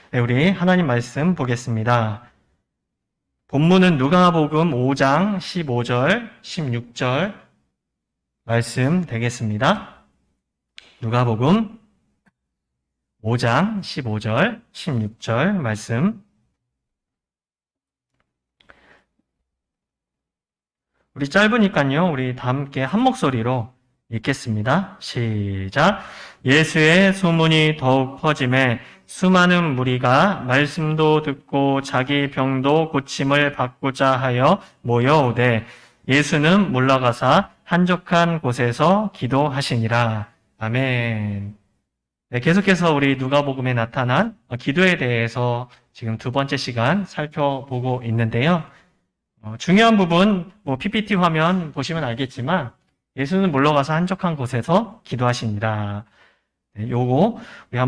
네, 우리 하나님 말씀 보겠습니다. 본문은 누가복음 5장 15절, 16절 말씀 되겠습니다. 누가복음 5장 15절, 16절 말씀. 우리 짧으니까요, 우리 다 함께 한 목소리로 읽겠습니다. 시작. 예수의 소문이 더욱 퍼짐에 수많은 무리가 말씀도 듣고 자기 병도 고침을 받고자 하여 모여오되 예수는 물러가사 한적한 곳에서 기도하시니라. 아멘. 네, 계속해서 우리 누가복음에 나타난 기도에 대해서 지금 두 번째 시간 살펴보고 있는데요. 중요한 부분, PPT 화면 보시면 알겠지만 예수는 물러가서 한적한 곳에서 기도하시니라. 네, 요거 우리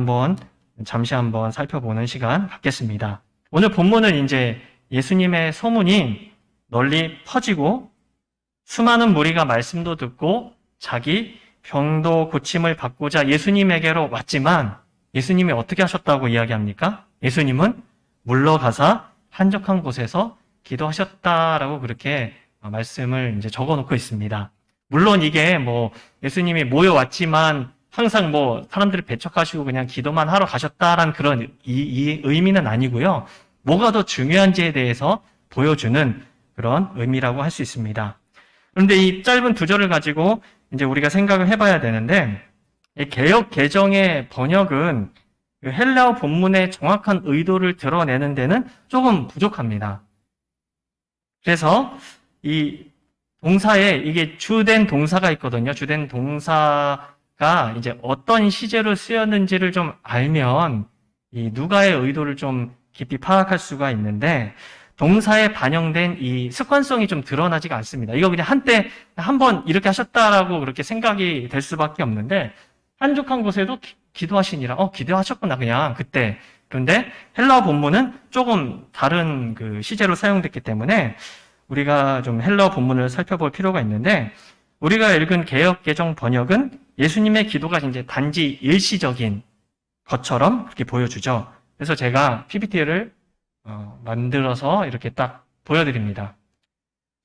잠시 한번 살펴보는 시간 갖겠습니다. 오늘 본문은 이제 예수님의 소문이 널리 퍼지고 수많은 무리가 말씀도 듣고 자기 병도 고침을 받고자 예수님에게로 왔지만 예수님이 어떻게 하셨다고 이야기합니까? 예수님은 물러가사 한적한 곳에서 기도하셨다라고 그렇게 말씀을 이제 적어 놓고 있습니다. 물론 이게 예수님이 모여왔지만 항상 사람들을 배척하시고 그냥 기도만 하러 가셨다라는 그런 이 의미는 아니고요. 뭐가 더 중요한지에 대해서 보여주는 그런 의미라고 할 수 있습니다. 그런데 이 짧은 두 절을 가지고 이제 우리가 생각을 해봐야 되는데, 이 개역 개정의 번역은 헬라어 본문의 정확한 의도를 드러내는 데는 조금 부족합니다. 그래서 이 동사에 이게 주된 동사가 있거든요. 주된 동사가 이제 어떤 시제로 쓰였는지를 좀 알면 이 누가의 의도를 좀 깊이 파악할 수가 있는데, 동사에 반영된 이 습관성이 좀 드러나지가 않습니다. 이거 그냥 한때 한번 이렇게 하셨다라고 그렇게 생각이 될 수밖에 없는데, 한적한 곳에도 기도하시니라. 기도하셨구나, 그냥 그때. 그런데 헬라어 본문은 조금 다른 그 시제로 사용됐기 때문에 우리가 좀 헬라어 본문을 살펴볼 필요가 있는데, 우리가 읽은 개역 개정 번역은 예수님의 기도가 이제 단지 일시적인 것처럼 그렇게 보여주죠. 그래서 제가 PPT를 만들어서 이렇게 딱 보여드립니다.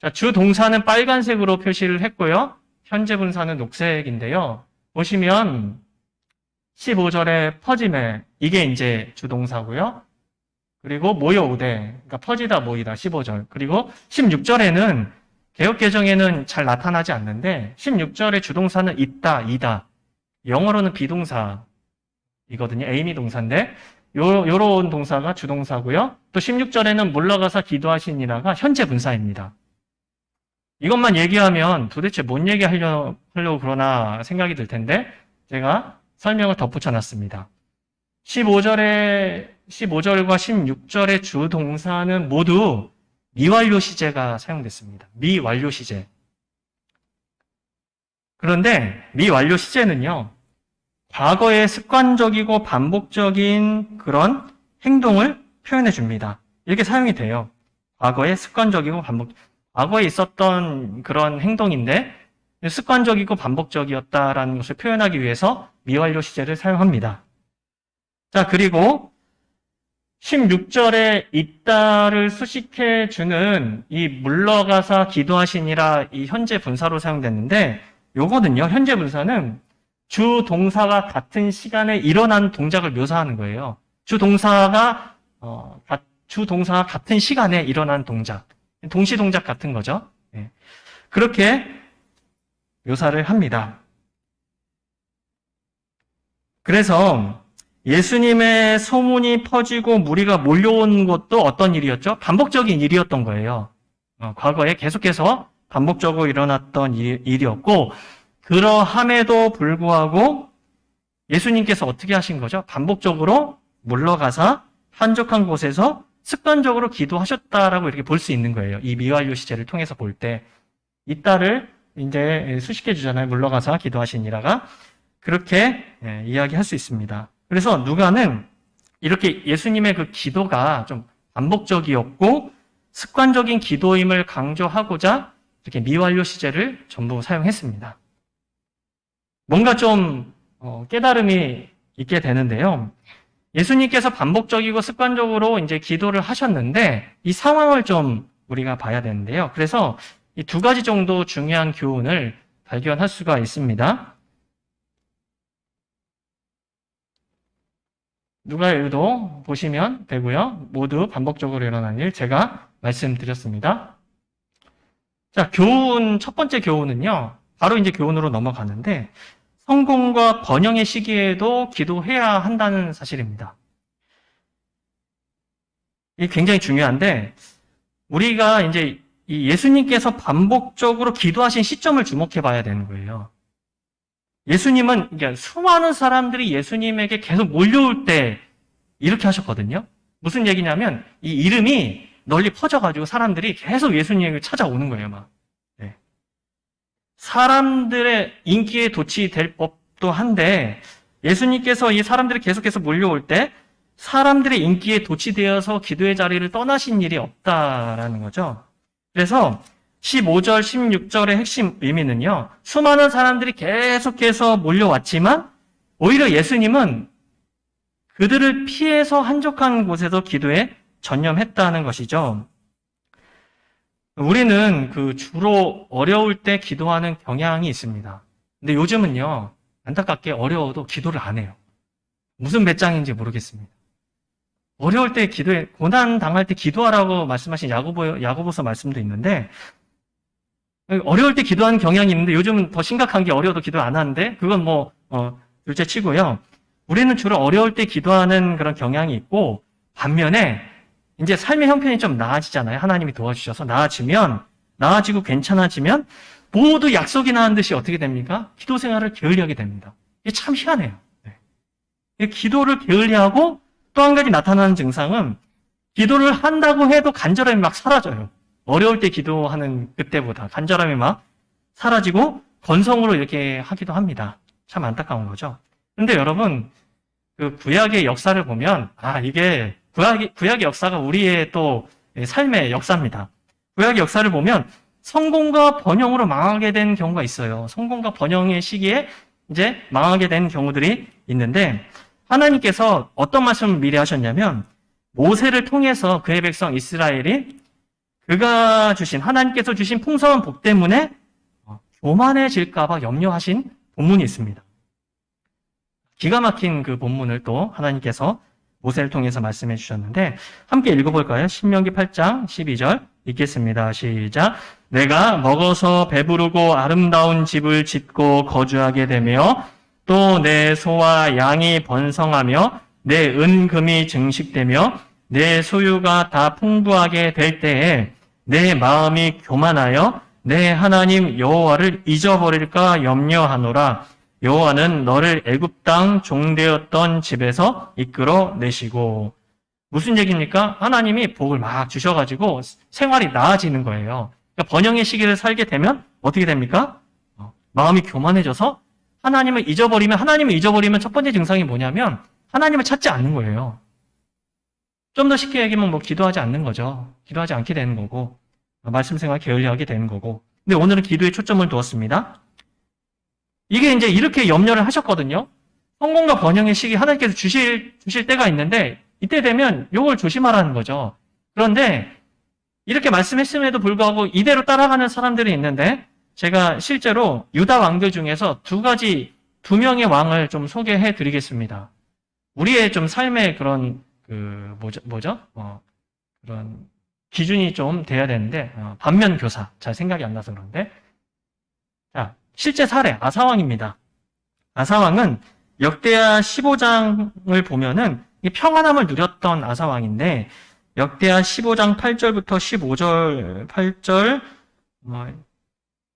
자, 주 동사는 빨간색으로 표시를 했고요. 현재 분사는 녹색인데요. 보시면 15절에 퍼짐에 이게 이제 주 동사고요. 그리고 모여오되, 그러니까 퍼지다 모이다 15절. 그리고 16절에는 개역 개정에는 잘 나타나지 않는데 16절의 주동사는 있다, 이다. 영어로는 비동사이거든요. 에이미 동사인데 요런 동사가 주동사고요. 또 16절에는 물러가서 기도하시니라가 현재 분사입니다. 이것만 얘기하면 도대체 뭔 얘기하려고 그러나 생각이 들 텐데 제가 설명을 덧붙여 놨습니다. 15절과 16절의 주동사는 모두 미완료 시제가 사용됐습니다. 미완료 시제. 그런데 미완료 시제는요, 과거의 습관적이고 반복적인 그런 행동을 표현해 줍니다. 이렇게 사용이 돼요. 과거의 습관적이고 과거에 있었던 그런 행동인데 습관적이고 반복적이었다라는 것을 표현하기 위해서 미완료 시제를 사용합니다. 자, 그리고 16절에 있다를 수식해 주는 이 물러가사 기도하시니라 이 현재 분사로 사용됐는데, 요거는요, 현재 분사는 주 동사가 같은 시간에 일어난 동작을 묘사하는 거예요. 주 동사가 같은 시간에 일어난 동작. 동시 동작 같은 거죠. 네. 그렇게 묘사를 합니다. 그래서 예수님의 소문이 퍼지고 무리가 몰려온 것도 어떤 일이었죠? 반복적인 일이었던 거예요. 과거에 계속해서 반복적으로 일어났던 일이었고, 그러함에도 불구하고 예수님께서 어떻게 하신 거죠? 반복적으로 물러가사 한적한 곳에서 습관적으로 기도하셨다라고 이렇게 볼 수 있는 거예요. 이 미완료 시제를 통해서 볼 때. 이따를 이제 수식해 주잖아요. 물러가사 기도하시니라가. 그렇게 이야기할 수 있습니다. 그래서 누가는 이렇게 예수님의 그 기도가 좀 반복적이었고 습관적인 기도임을 강조하고자 이렇게 미완료 시제를 전부 사용했습니다. 뭔가 좀 깨달음이 있게 되는데요. 예수님께서 반복적이고 습관적으로 이제 기도를 하셨는데 이 상황을 좀 우리가 봐야 되는데요. 그래서 이 두 가지 정도 중요한 교훈을 발견할 수가 있습니다. 누가일도 보시면 되고요. 모두 반복적으로 일어난 일 제가 말씀드렸습니다. 자, 첫 번째 교훈은요. 바로 이제 교훈으로 넘어가는데 성공과 번영의 시기에도 기도해야 한다는 사실입니다. 이게 굉장히 중요한데 우리가 이제 이 예수님께서 반복적으로 기도하신 시점을 주목해 봐야 되는 거예요. 예수님은 그러니까 수많은 사람들이 예수님에게 계속 몰려올 때 이렇게 하셨거든요. 무슨 얘기냐면 이 이름이 널리 퍼져가지고 사람들이 계속 예수님을 찾아오는 거예요, 막. 네. 사람들의 인기에 도취될 법도 한데 예수님께서 이 사람들이 계속해서 몰려올 때 사람들의 인기에 도취되어서 기도의 자리를 떠나신 일이 없다라는 거죠. 그래서 15절, 16절의 핵심 의미는요. 수많은 사람들이 계속해서 몰려왔지만 오히려 예수님은 그들을 피해서 한적한 곳에서 기도에 전념했다는 것이죠. 우리는 주로 어려울 때 기도하는 경향이 있습니다. 근데 요즘은요. 안타깝게 어려워도 기도를 안 해요. 무슨 배짱인지 모르겠습니다. 어려울 때 고난 당할 때 기도하라고 말씀하신 야고보서 말씀도 있는데, 어려울 때 기도하는 경향이 있는데, 요즘은 더 심각한 게 어려워도 기도 안 하는데, 그건 둘째 치고요. 우리는 주로 어려울 때 기도하는 그런 경향이 있고, 반면에, 이제 삶의 형편이 좀 나아지잖아요. 하나님이 도와주셔서 나아지고 괜찮아지면, 모두 약속이 나은 듯이 어떻게 됩니까? 기도 생활을 게을리하게 됩니다. 이게 참 희한해요. 네. 기도를 게을리하고, 또 한 가지 나타나는 증상은 기도를 한다고 해도 간절함이 막 사라져요. 어려울 때 기도하는 그때보다 간절함이 막 사라지고 건성으로 이렇게 하기도 합니다. 참 안타까운 거죠. 근데 여러분, 구약의 역사를 보면, 이게 구약의 역사가 우리의 또 삶의 역사입니다. 구약의 역사를 보면 성공과 번영으로 망하게 된 경우가 있어요. 성공과 번영의 시기에 이제 망하게 된 경우들이 있는데, 하나님께서 어떤 말씀을 미리 하셨냐면 모세를 통해서 그의 백성 이스라엘이 하나님께서 주신 풍성한 복 때문에 교만해질까 봐 염려하신 본문이 있습니다. 기가 막힌 그 본문을 또 하나님께서 모세를 통해서 말씀해 주셨는데 함께 읽어볼까요? 신명기 8장 12절 읽겠습니다. 시작. 내가 먹어서 배부르고 아름다운 집을 짓고 거주하게 되며 또 내 소와 양이 번성하며 내 은금이 증식되며 내 소유가 다 풍부하게 될 때에 내 마음이 교만하여 내 하나님 여호와를 잊어버릴까 염려하노라. 여호와는 너를 애굽 땅 종되었던 집에서 이끌어 내시고. 무슨 얘기입니까? 하나님이 복을 막 주셔가지고 생활이 나아지는 거예요. 그러니까 번영의 시기를 살게 되면 어떻게 됩니까? 마음이 교만해져서 하나님을 잊어버리면 첫 번째 증상이 뭐냐면 하나님을 찾지 않는 거예요. 좀 더 쉽게 얘기하면 기도하지 않는 거죠. 기도하지 않게 되는 거고 말씀 생활 게을리하게 되는 거고. 근데 오늘은 기도에 초점을 두었습니다. 이게 이제 이렇게 염려를 하셨거든요. 성공과 번영의 시기 하나님께서 주실 때가 있는데 이때 되면 이걸 조심하라는 거죠. 그런데 이렇게 말씀했음에도 불구하고 이대로 따라가는 사람들이 있는데 제가 실제로 유다 왕들 중에서 두 명의 왕을 좀 소개해 드리겠습니다. 우리의 좀 삶의 그런, 그런 기준이 좀 돼야 되는데, 반면 교사. 잘 생각이 안 나서 그런데. 자, 실제 사례, 아사왕입니다. 아사왕은 역대하 15장을 보면은 평안함을 누렸던 아사왕인데, 역대하 15장 8절부터 15장 8절,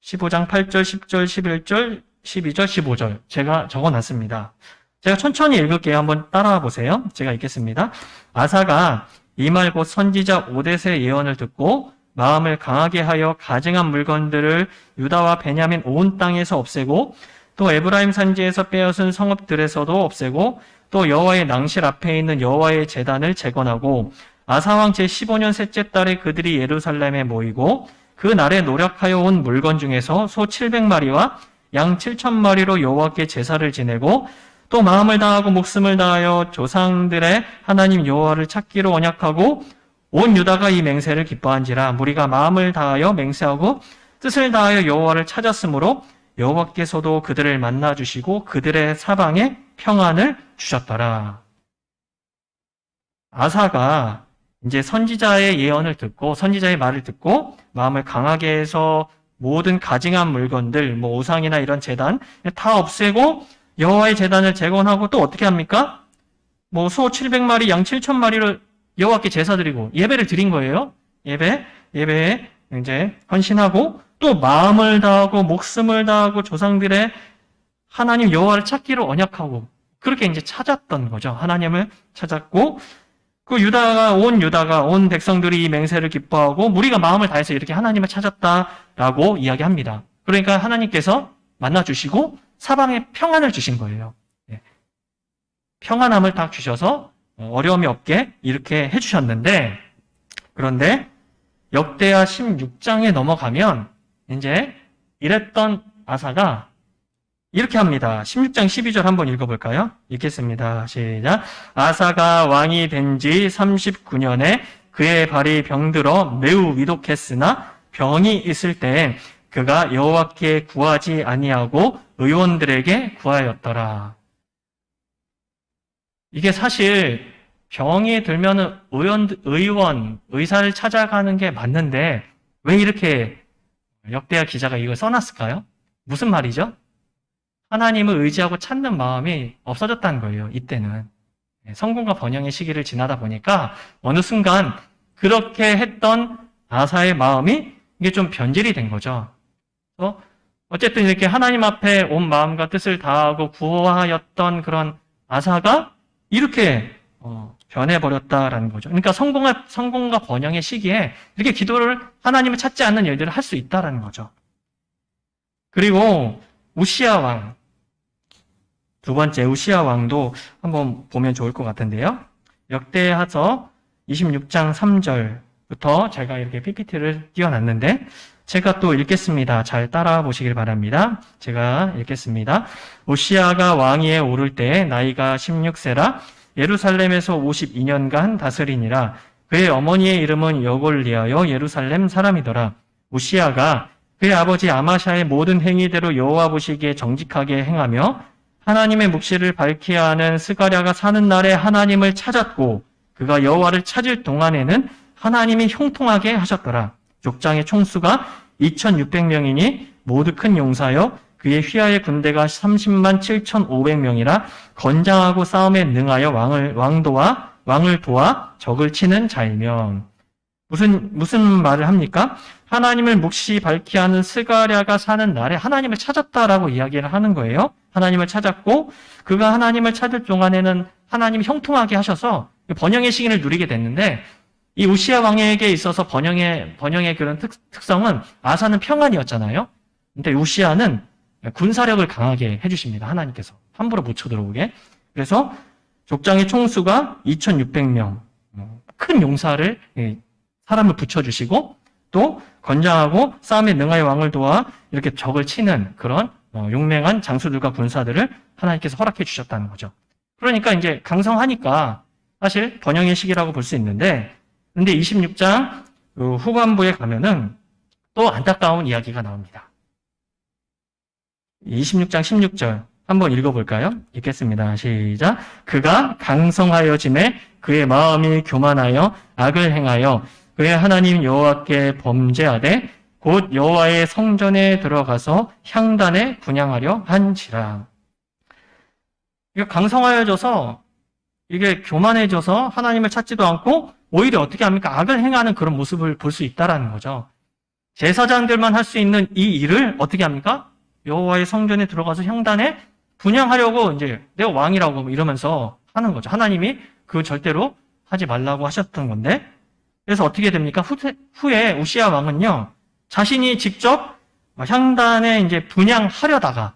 10절, 11절, 12절, 15절 제가 적어놨습니다. 제가 천천히 읽을게요. 한번 따라와 보세요. 제가 읽겠습니다. 아사가 이 말 곧 선지자 오뎃의 예언을 듣고 마음을 강하게 하여 가증한 물건들을 유다와 베냐민 온 땅에서 없애고 또 에브라임 산지에서 빼앗은 성읍들에서도 없애고 또 여호와의 낭실 앞에 있는 여호와의 제단을 재건하고 아사왕 제15년 셋째 달에 그들이 예루살렘에 모이고 그 날에 노력하여 온 물건 중에서 소 700마리와 양 7,000마리로 여호와께 제사를 지내고 또 마음을 다하고 목숨을 다하여 조상들의 하나님 여호와를 찾기로 언약하고 온 유다가 이 맹세를 기뻐한지라. 무리가 마음을 다하여 맹세하고 뜻을 다하여 여호와를 찾았으므로 여호와께서도 그들을 만나 주시고 그들의 사방에 평안을 주셨더라. 아사가 이제 선지자의 예언을 듣고 선지자의 말을 듣고 마음을 강하게 해서 모든 가증한 물건들, 뭐 우상이나 이런 제단 다 없애고 여호와의 제단을 재건하고 또 어떻게 합니까? 뭐 소 700마리, 양 7,000마리를 여호와께 제사 드리고 예배를 드린 거예요. 예배에 이제 헌신하고 또 마음을 다하고 목숨을 다하고 조상들의 하나님 여호와를 찾기로 언약하고 그렇게 이제 찾았던 거죠. 하나님을 찾았고 그 온 유다가 온 백성들이 이 맹세를 기뻐하고 무리가 마음을 다해서 이렇게 하나님을 찾았다라고 이야기합니다. 그러니까 하나님께서 만나 주시고 사방에 평안을 주신 거예요. 평안함을 딱 주셔서 어려움이 없게 이렇게 해주셨는데 그런데 역대하 16장에 넘어가면 이제 이랬던 아사가 이렇게 합니다. 16장 12절 한번 읽어볼까요? 읽겠습니다. 시작. 아사가 왕이 된 지 39년에 그의 발이 병들어 매우 위독했으나 병이 있을 때에 그가 여호와께 구하지 아니하고 의원들에게 구하였더라. 이게 사실 병이 들면은 의사를 찾아가는 게 맞는데 왜 이렇게 역대하 기자가 이걸 써놨을까요? 무슨 말이죠? 하나님을 의지하고 찾는 마음이 없어졌다는 거예요. 이때는 성공과 번영의 시기를 지나다 보니까 어느 순간 그렇게 했던 아사의 마음이 이게 좀 변질이 된 거죠. 어쨌든 이렇게 하나님 앞에 온 마음과 뜻을 다하고 구하였던 그런 아사가 이렇게 변해버렸다라는 거죠. 그러니까 성공과 번영의 시기에 이렇게 기도를 하나님을 찾지 않는 일들을 할 수 있다라는 거죠. 그리고 우시야 왕, 두 번째 우시야 왕도 한번 보면 좋을 것 같은데요. 역대하서 26장 3절부터 제가 이렇게 PPT를 띄워놨는데 제가 또 읽겠습니다. 잘 따라 보시길 바랍니다. 제가 읽겠습니다. 우시야가 왕위에 오를 때 나이가 16세라 예루살렘에서 52년간 다스리니라. 그의 어머니의 이름은 여골리하여 예루살렘 사람이더라. 우시야가 그의 아버지 아마샤의 모든 행위대로 여호와 보시기에 정직하게 행하며 하나님의 묵시를 밝혀야 하는 스가랴가 사는 날에 하나님을 찾았고 그가 여호와를 찾을 동안에는 하나님이 형통하게 하셨더라. 족장의 총수가 2,600명이니 모두 큰 용사여 그의 휘하의 군대가 30만 7,500명이라 건장하고 싸움에 능하여 왕을 도와 적을 치는 자이며. 무슨 말을 합니까? 하나님을 묵시 밝히 하는 스가랴가 사는 날에 하나님을 찾았다라고 이야기를 하는 거예요. 하나님을 찾았고 그가 하나님을 찾을 동안에는 하나님이 형통하게 하셔서 번영의 시기를 누리게 됐는데 이 우시야 왕에게 있어서 번영의 그런 특성은 아사는 평안이었잖아요. 근데 우시야는 군사력을 강하게 해주십니다. 하나님께서 함부로 못 쳐들어오게. 그래서 족장의 총수가 2,600명 큰 용사를 사람을 붙여주시고 또 건장하고 싸움에 능하여 왕을 도와 이렇게 적을 치는 그런 용맹한 장수들과 군사들을 하나님께서 허락해 주셨다는 거죠. 그러니까 이제 강성하니까 사실 번영의 시기라고 볼 수 있는데 근데 26장 후반부에 가면은 또 안타까운 이야기가 나옵니다. 26장 16절 한번 읽어볼까요? 읽겠습니다. 시작. 그가 강성하여짐에 그의 마음이 교만하여 악을 행하여 그의 하나님 여호와께 범죄하되 곧 여호와의 성전에 들어가서 향단에 분향하려 한지라. 이게 강성하여져서 이게 교만해져서 하나님을 찾지도 않고 오히려 어떻게 합니까? 악을 행하는 그런 모습을 볼 수 있다라는 거죠. 제사장들만 할 수 있는 이 일을 어떻게 합니까? 여호와의 성전에 들어가서 향단에 분향하려고 이제 내가 왕이라고 이러면서 하는 거죠. 하나님이 그 절대로 하지 말라고 하셨던 건데 그래서 어떻게 됩니까? 후에 우시야 왕은요 자신이 직접 향단에 이제 분향하려다가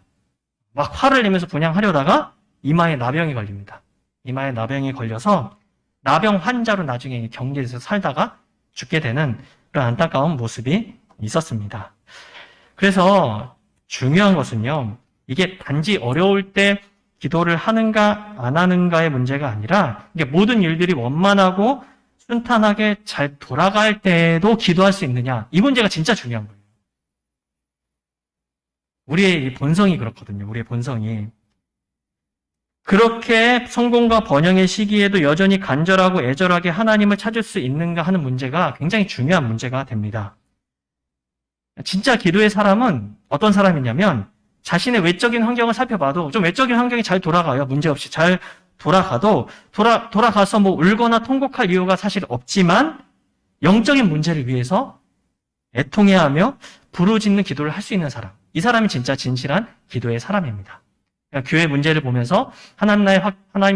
막 화를 내면서 분향하려다가 이마에 나병이 걸립니다. 이마에 나병이 걸려서 나병 환자로 나중에 격리돼서 살다가 죽게 되는 그런 안타까운 모습이 있었습니다. 그래서 중요한 것은요, 이게 단지 어려울 때 기도를 하는가 안 하는가의 문제가 아니라 이게 모든 일들이 원만하고 순탄하게 잘 돌아갈 때에도 기도할 수 있느냐, 이 문제가 진짜 중요한 거예요. 우리의 이 본성이 그렇거든요. 우리의 본성이. 그렇게 성공과 번영의 시기에도 여전히 간절하고 애절하게 하나님을 찾을 수 있는가 하는 문제가 굉장히 중요한 문제가 됩니다. 진짜 기도의 사람은 어떤 사람이냐면 자신의 외적인 환경을 살펴봐도 좀 외적인 환경이 잘 돌아가요. 문제없이 잘 돌아가도 돌아가서 뭐 울거나 통곡할 이유가 사실 없지만 영적인 문제를 위해서 애통해야 하며 부르짖는 기도를 할 수 있는 사람. 이 사람이 진짜 진실한 기도의 사람입니다. 그러니까 교회 문제를 보면서 하나님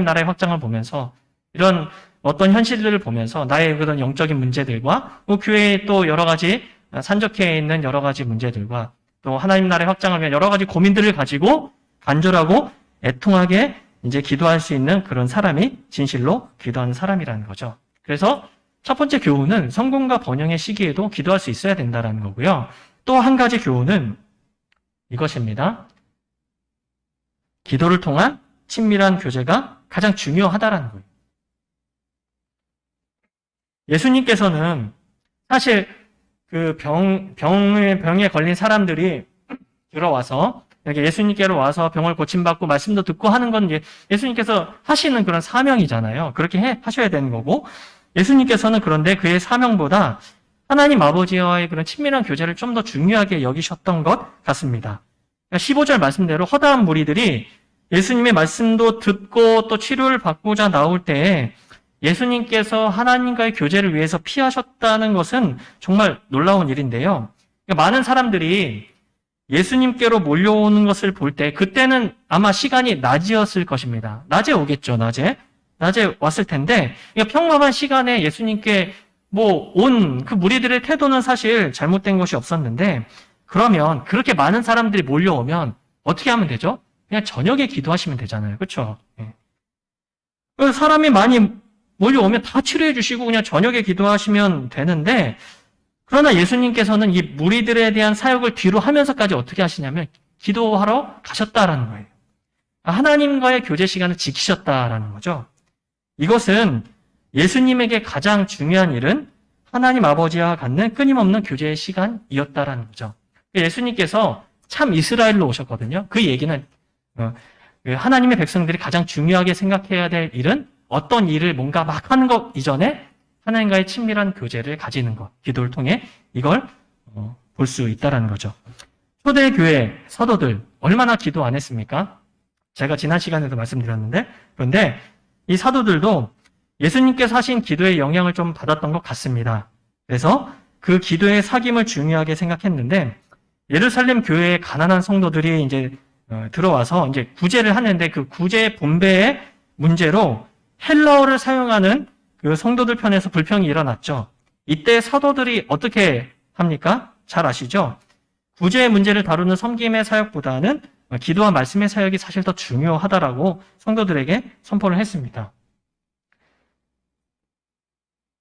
나라의 확장을 보면서 이런 어떤 현실들을 보면서 나의 그런 영적인 문제들과 또 교회의 또 여러 가지 산적해 있는 여러 가지 문제들과 또 하나님 나라의 확장을 위한 여러 가지 고민들을 가지고 간절하고 애통하게 이제 기도할 수 있는 그런 사람이 진실로 기도하는 사람이라는 거죠. 그래서 첫 번째 교훈은 성공과 번영의 시기에도 기도할 수 있어야 된다는 거고요. 또 한 가지 교훈은 이것입니다. 기도를 통한 친밀한 교제가 가장 중요하다라는 거예요. 예수님께서는 사실 그 병에 걸린 사람들이 들어와서 여기 예수님께로 와서 병을 고침받고 말씀도 듣고 하는 건 예수님께서 하시는 그런 사명이잖아요. 그렇게 하셔야 되는 거고, 예수님께서는 그런데 그의 사명보다 하나님 아버지와의 그런 친밀한 교제를 좀 더 중요하게 여기셨던 것 같습니다. 15절 말씀대로 허다한 무리들이 예수님의 말씀도 듣고 또 치료를 받고자 나올 때에 예수님께서 하나님과의 교제를 위해서 피하셨다는 것은 정말 놀라운 일인데요. 많은 사람들이 예수님께로 몰려오는 것을 볼 때 그때는 아마 시간이 낮이었을 것입니다. 낮에 오겠죠, 낮에 왔을 텐데 평범한 시간에 예수님께 온 그 무리들의 태도는 사실 잘못된 것이 없었는데, 그러면 그렇게 많은 사람들이 몰려오면 어떻게 하면 되죠? 그냥 저녁에 기도하시면 되잖아요. 그렇죠? 사람이 많이 몰려오면 다 치료해 주시고 그냥 저녁에 기도하시면 되는데, 그러나 예수님께서는 이 무리들에 대한 사역을 뒤로 하면서까지 어떻게 하시냐면 기도하러 가셨다라는 거예요. 하나님과의 교제 시간을 지키셨다라는 거죠. 이것은 예수님에게 가장 중요한 일은 하나님 아버지와 갖는 끊임없는 교제의 시간이었다라는 거죠. 예수님께서 참 이스라엘로 오셨거든요. 그 얘기는 하나님의 백성들이 가장 중요하게 생각해야 될 일은 어떤 일을 뭔가 막 하는 것 이전에 하나님과의 친밀한 교제를 가지는 것, 기도를 통해 이걸 볼 수 있다는 거죠. 초대교회 사도들 얼마나 기도 안 했습니까? 제가 지난 시간에도 말씀드렸는데, 그런데 이 사도들도 예수님께서 하신 기도의 영향을 좀 받았던 것 같습니다. 그래서 그 기도의 사귐을 중요하게 생각했는데, 예루살렘 교회의 가난한 성도들이 이제 들어와서 이제 구제를 하는데 그 구제 분배의 문제로 헬라어를 사용하는 그 성도들 편에서 불평이 일어났죠. 이때 사도들이 어떻게 합니까? 잘 아시죠? 구제의 문제를 다루는 섬김의 사역보다는 기도와 말씀의 사역이 사실 더 중요하다라고 성도들에게 선포를 했습니다.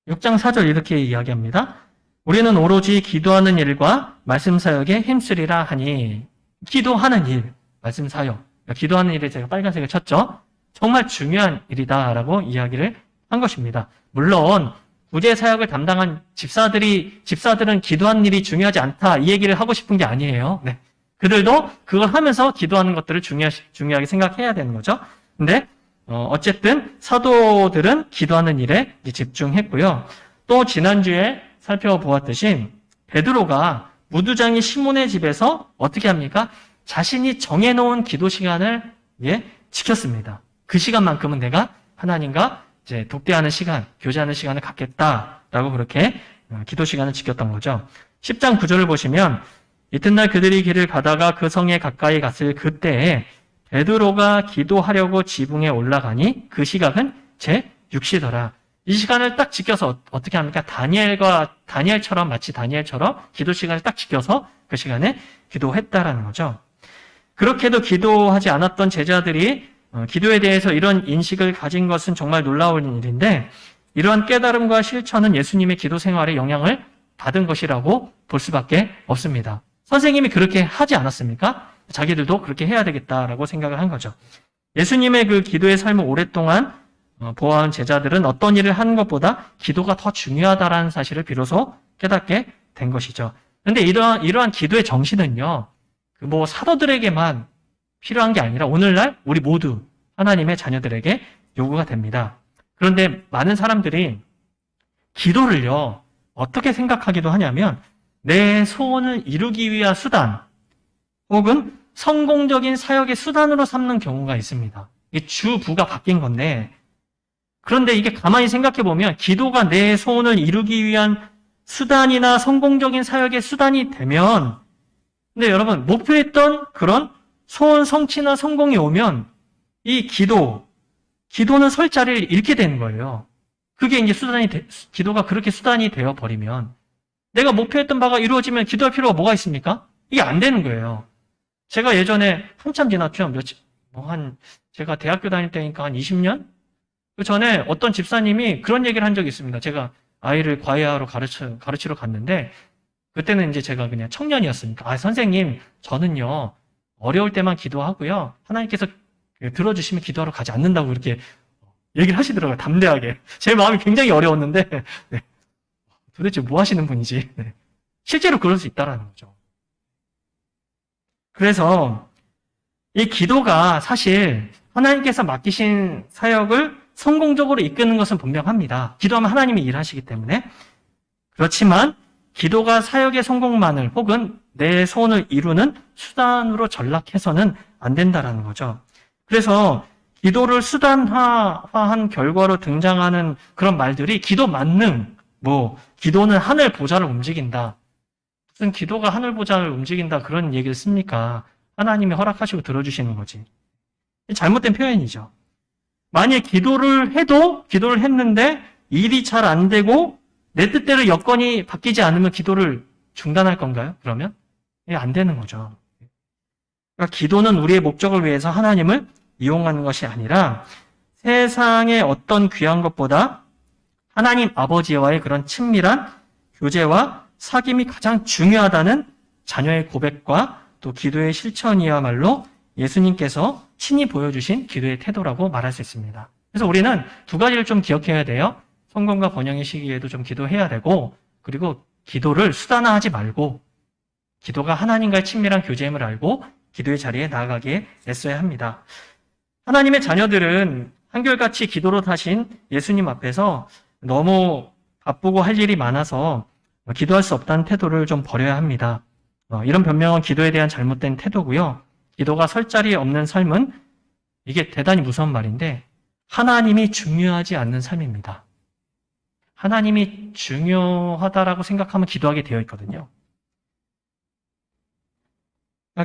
6장 4절 이렇게 이야기합니다. 우리는 오로지 기도하는 일과 말씀 사역에 힘쓰리라 하니. 기도하는 일, 말씀 사역. 기도하는 일에 제가 빨간색을 쳤죠. 정말 중요한 일이다라고 이야기를 한 것입니다. 물론 구제 사역을 담당한 집사들은 기도하는 일이 중요하지 않다 이 얘기를 하고 싶은 게 아니에요. 네. 그들도 그걸 하면서 기도하는 것들을 중요하게 생각해야 되는 거죠. 근데 어쨌든 사도들은 기도하는 일에 집중했고요. 또 지난주에 살펴보았듯이 베드로가 무두장이 시몬의 집에서 어떻게 합니까? 자신이 정해놓은 기도 시간을 지켰습니다. 그 시간만큼은 내가 하나님과 이제 독대하는 시간, 교제하는 시간을 갖겠다라고 그렇게 기도 시간을 지켰던 거죠. 10장 9절을 보시면 이튿날 그들이 길을 가다가 그 성에 가까이 갔을 그때에 베드로가 기도하려고 지붕에 올라가니 그 시각은 제 6시더라. 이 시간을 딱 지켜서 어떻게 합니까? 마치 다니엘처럼 기도 시간을 딱 지켜서 그 시간에 기도했다라는 거죠. 그렇게도 기도하지 않았던 제자들이 기도에 대해서 이런 인식을 가진 것은 정말 놀라운 일인데, 이러한 깨달음과 실천은 예수님의 기도 생활에 영향을 받은 것이라고 볼 수밖에 없습니다. 선생님이 그렇게 하지 않았습니까? 자기들도 그렇게 해야 되겠다라고 생각을 한 거죠. 예수님의 그 기도의 삶을 오랫동안 보아온 제자들은 어떤 일을 하는 것보다 기도가 더 중요하다라는 사실을 비로소 깨닫게 된 것이죠. 그런데 이러한 기도의 정신은요, 뭐 사도들에게만 필요한 게 아니라 오늘날 우리 모두 하나님의 자녀들에게 요구가 됩니다. 그런데 많은 사람들이 기도를요, 어떻게 생각하기도 하냐면 내 소원을 이루기 위한 수단 혹은 성공적인 사역의 수단으로 삼는 경우가 있습니다. 이게 주부가 바뀐 건데, 그런데 이게 가만히 생각해 보면 기도가 내 소원을 이루기 위한 수단이나 성공적인 사역의 수단이 되면, 근데 여러분 목표했던 그런 소원 성취나 성공이 오면 이 기도는 설 자리를 잃게 되는 거예요. 그게 이제 기도가 그렇게 수단이 되어 버리면 내가 목표했던 바가 이루어지면 기도할 필요가 뭐가 있습니까? 이게 안 되는 거예요. 제가 예전에 한참 지났죠. 제가 대학교 다닐 때니까 한 20년? 그 전에 어떤 집사님이 그런 얘기를 한 적이 있습니다. 제가 아이를 과외하러 가르치러 갔는데, 그때는 이제 제가 그냥 청년이었으니까, 선생님, 저는요, 어려울 때만 기도하고요, 하나님께서 들어주시면 기도하러 가지 않는다고 이렇게 얘기를 하시더라고요. 담대하게. 제 마음이 굉장히 어려웠는데, 네. 도대체 뭐 하시는 분이지? 네. 실제로 그럴 수 있다라는 거죠. 그래서 이 기도가 사실 하나님께서 맡기신 사역을 성공적으로 이끄는 것은 분명합니다. 기도하면 하나님이 일하시기 때문에. 그렇지만 기도가 사역의 성공만을 혹은 내 소원을 이루는 수단으로 전락해서는 안 된다라는 거죠. 그래서 기도를 수단화한 결과로 등장하는 그런 말들이 기도 만능, 기도는 하늘 보좌를 움직인다. 무슨 기도가 하늘 보좌를 움직인다 그런 얘기를 씁니까? 하나님이 허락하시고 들어주시는 거지. 잘못된 표현이죠. 만약에 기도를 했는데 일이 잘 안 되고 내 뜻대로 여건이 바뀌지 않으면 기도를 중단할 건가요? 그러면? 안 되는 거죠. 그러니까 기도는 우리의 목적을 위해서 하나님을 이용하는 것이 아니라 세상의 어떤 귀한 것보다 하나님 아버지와의 그런 친밀한 교제와 사귐이 가장 중요하다는 자녀의 고백과 또 기도의 실천이야말로 예수님께서 친히 보여주신 기도의 태도라고 말할 수 있습니다. 그래서 우리는 두 가지를 좀 기억해야 돼요. 성공과 번영의 시기에도 좀 기도해야 되고, 그리고 기도를 수단화하지 말고 기도가 하나님과의 친밀한 교제임을 알고 기도의 자리에 나아가기에 애써야 합니다. 하나님의 자녀들은 한결같이 기도로 타신 예수님 앞에서 너무 바쁘고 할 일이 많아서 기도할 수 없다는 태도를 좀 버려야 합니다. 이런 변명은 기도에 대한 잘못된 태도고요. 기도가 설 자리에 없는 삶은 이게 대단히 무서운 말인데 하나님이 중요하지 않는 삶입니다. 하나님이 중요하다라고 생각하면 기도하게 되어 있거든요.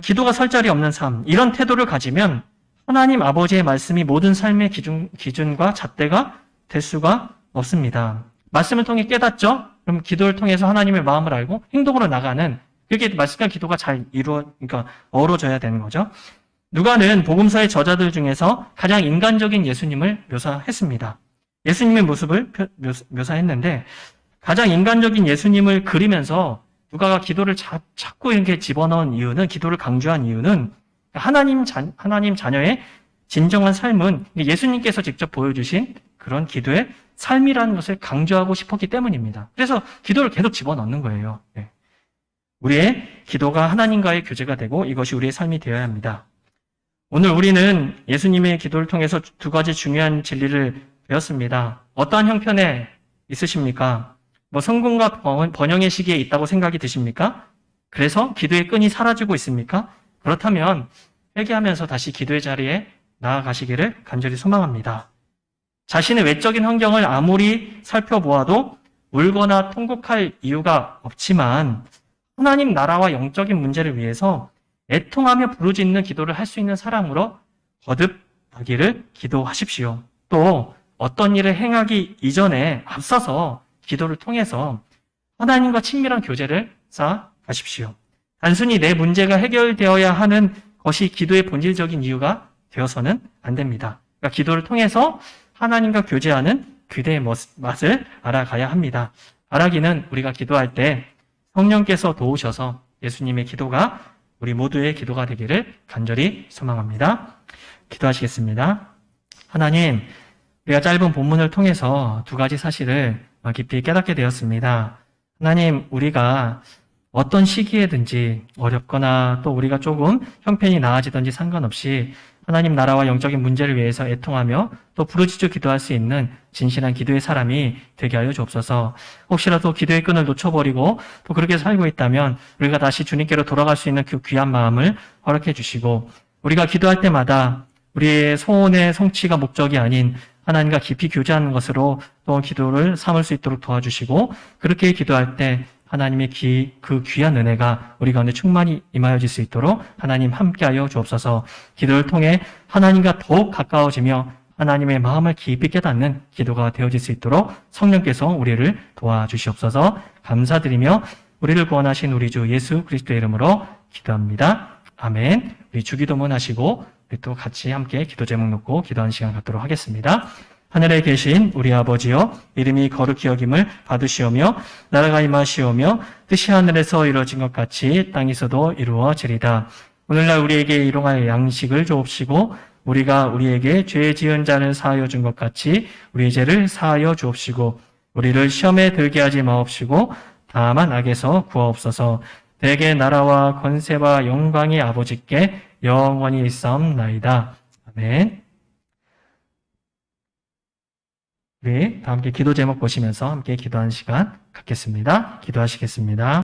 기도가 설 자리 없는 삶, 이런 태도를 가지면 하나님 아버지의 말씀이 모든 삶의 기준과 잣대가 될 수가 없습니다. 말씀을 통해 깨닫죠? 그럼 기도를 통해서 하나님의 마음을 알고 행동으로 나가는, 그게 말씀과 기도가 잘 어우러져야 되는 거죠. 누가는 복음서의 저자들 중에서 가장 인간적인 예수님을 묘사했습니다. 예수님의 모습을 묘사했는데 가장 인간적인 예수님을 그리면서 누가가 기도를 자꾸 이렇게 집어넣은 이유는, 기도를 강조한 이유는 하나님 자녀의 진정한 삶은 예수님께서 직접 보여주신 그런 기도의 삶이라는 것을 강조하고 싶었기 때문입니다. 그래서 기도를 계속 집어넣는 거예요. 네. 우리의 기도가 하나님과의 교제가 되고 이것이 우리의 삶이 되어야 합니다. 오늘 우리는 예수님의 기도를 통해서 두 가지 중요한 진리를 배웠습니다. 어떠한 형편에 있으십니까? 성공과 번영의 시기에 있다고 생각이 드십니까? 그래서 기도의 끈이 사라지고 있습니까? 그렇다면 회개하면서 다시 기도의 자리에 나아가시기를 간절히 소망합니다. 자신의 외적인 환경을 아무리 살펴보아도 울거나 통곡할 이유가 없지만 하나님 나라와 영적인 문제를 위해서 애통하며 부르짖는 기도를 할 수 있는 사람으로 거듭나기를 기도하십시오. 또 어떤 일을 행하기 이전에 앞서서 기도를 통해서 하나님과 친밀한 교제를 쌓아가십시오. 단순히 내 문제가 해결되어야 하는 것이 기도의 본질적인 이유가 되어서는 안 됩니다. 그러니까 기도를 통해서 하나님과 교제하는 기도의 맛을 알아가야 합니다. 바라기는 우리가 기도할 때 성령께서 도우셔서 예수님의 기도가 우리 모두의 기도가 되기를 간절히 소망합니다. 기도하시겠습니다. 하나님, 우리가 짧은 본문을 통해서 두 가지 사실을 깊이 깨닫게 되었습니다. 하나님, 우리가 어떤 시기에든지 어렵거나 또 우리가 조금 형편이 나아지든지 상관없이 하나님 나라와 영적인 문제를 위해서 애통하며 또 부르짖어 기도할 수 있는 진실한 기도의 사람이 되게 하여 주옵소서. 혹시라도 기도의 끈을 놓쳐버리고 또 그렇게 살고 있다면 우리가 다시 주님께로 돌아갈 수 있는 그 귀한 마음을 허락해 주시고, 우리가 기도할 때마다 우리의 소원의 성취가 목적이 아닌 하나님과 깊이 교제하는 것으로 또 기도를 삼을 수 있도록 도와주시고, 그렇게 기도할 때 하나님의 그 귀한 은혜가 우리 가운데 충만히 임하여질 수 있도록 하나님 함께하여 주옵소서. 기도를 통해 하나님과 더욱 가까워지며 하나님의 마음을 깊이 깨닫는 기도가 되어질 수 있도록 성령께서 우리를 도와주시옵소서. 감사드리며 우리를 구원하신 우리 주 예수 그리스도의 이름으로 기도합니다. 아멘. 우리 주기도문 하시고 우리 또 같이 함께 기도 제목 놓고 기도하는 시간 갖도록 하겠습니다. 하늘에 계신 우리 아버지여, 이름이 거룩히 여김을 받으시오며 나라가 임하시오며 뜻이 하늘에서 이루어진 것 같이 땅에서도 이루어지리다. 오늘날 우리에게 일용할 양식을 주옵시고 우리가 우리에게 죄 지은 자를 사하여 준 것 같이 우리의 죄를 사하여 주옵시고 우리를 시험에 들게 하지 마옵시고 다만 악에서 구하옵소서. 대개 나라와 권세와 영광이 아버지께 영원히 있사옵나이다. 아멘. 우리 다 함께 기도 제목 보시면서 함께 기도하는 시간 갖겠습니다. 기도하시겠습니다.